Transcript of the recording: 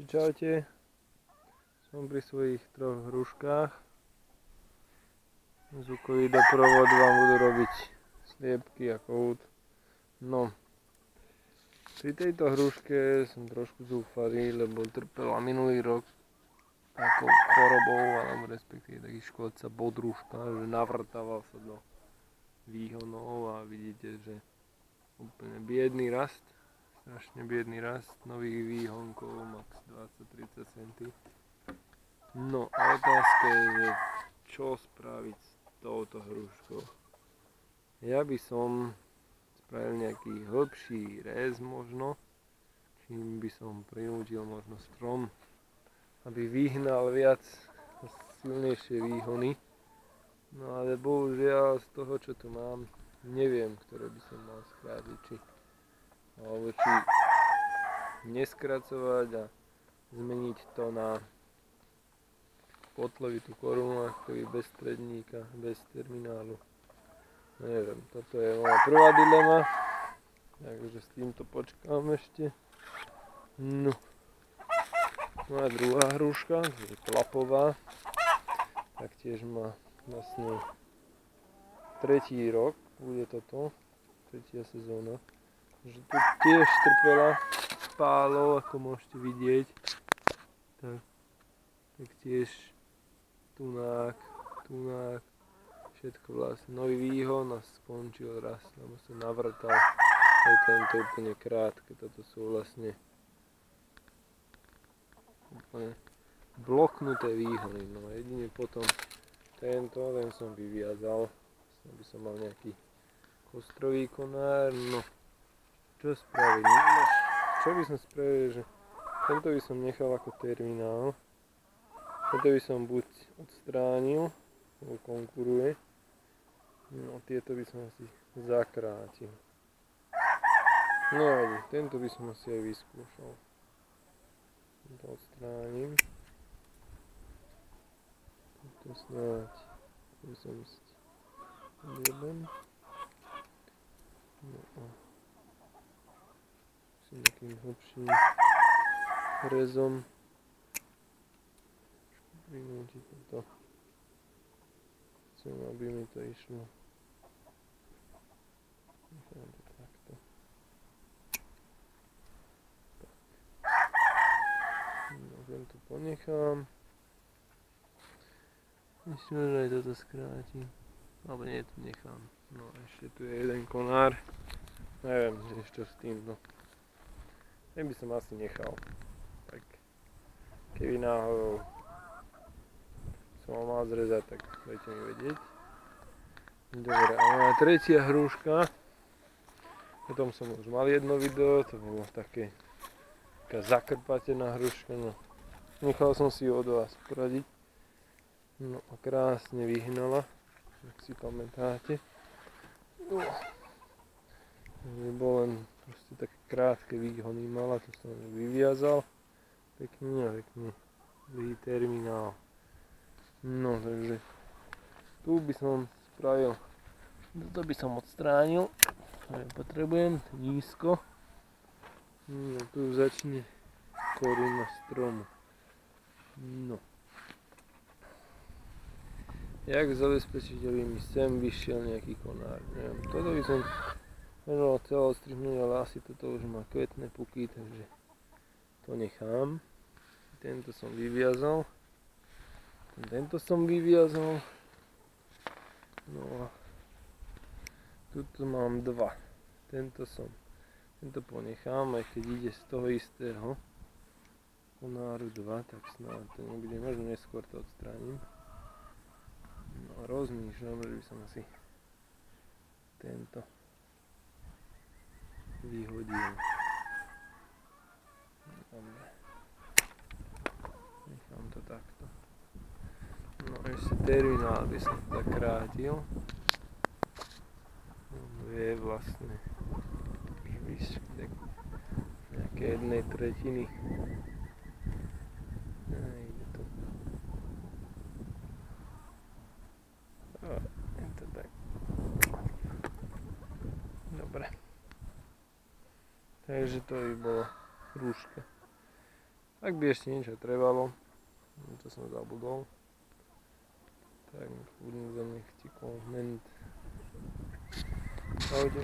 Čaute, som pri svojich troch hruškách. Zvukový doprovod vám budú robiť sliepky a koút. No, pri tejto hruške som trošku zúfalý, lebo trpela minulý rok takou chorobou, alebo respektíve taký škodca bodruška, že navrtával sa do výhonov a vidíte, že úplne biedný rast. Strašne biedný rast nových výhonkov, max 20-30 cm. No a otázka je, že čo spraviť s touto hruškou. Ja by som spravil nejaký hĺbší réz možno, čím by som prinútil možno strom, aby vyhnal viac silnejšie výhony. No ale bohužiaľ z toho, čo tu mám, neviem, ktoré by som mal skrátiť, alebo či neskracovať a zmeniť to na potlovitú korunu, ktorý bez stredníka, bez terminálu. Neviem, toto je moja prvá dilema, takže s týmto počkám ešte. No, moja druhá hruška, je klapová, taktiež má vlastne tretí rok, bude toto, tretia sezóna. Že tu tiež trpela pálou, ako môžete vidieť. Tak tiež tunák, všetko vlastne. Nový výhon a skončil raz, lebo sa navrtal. Aj tento úplne krátke, toto sú vlastne úplne bloknuté výhony. No jedine potom ten som vyviazal, aby som mal nejaký kostrový konár, no. Čo spraviť? Čo by som spravil, že tento by som nechal ako terminál. Tento by som buď odstránil, lebo konkuruje. No tieto by som asi zakrátil. Nevadí, tento by som asi aj vyskúšal. Tento odstránim. Tento snáď by som jeden. No a nejakým hlbším rezom prinútiť to. Chcem, aby mi to išlo. Nechám to takto. Tak. No, tento ponechám. Ešte možno aj toto skrátim. Alebo nie, to nechám. No ešte tu je jeden konár. Neviem, ešte s týmto. Ten by som asi nechal. Tak keby náhodou som ho mal zrezať, tak dajte mi vedieť. Dobre, a moja tretia hruška. O tom som už mal jedno video, to bolo taká zakrpatená hruška. No. Nechal som si ju od vás poradiť. No a krásne vyhnala, ak si pamätáte. Bol len proste také krátke výhony mala, to som vyviazal. Pekne a pekne. Druhý terminál. No takže tu by som spravil, toto by som odstránil, ktoré potrebujem, nízko. No tu začne koruna stromu. No. Jak zabezpečiť, aby mi sem vyšiel nejaký konár, neviem. Toto by som možno chcel odstrihnúť, ale asi toto už má kvetné puky, takže to nechám. Tento som vyviazal. Tento som vyviazal. No a tuto mám dva. Tento ponechám, aj keď ide z toho istého konáru 2, tak snáď to nebude, možno neskôr to odstránim. No a rozmýšľam, že by som asi tento vyhodil. Dobre. Nechám to takto. No ešte terminál by som zakrátil. Je vlastne vyššie nejaké 1/3. Ide to. Je to tak. Dobre. Takže to by bola hruška. Ak by ešte niečo trebalo, to som zabudol, tak kľudne za mňa chci koment. Čaute.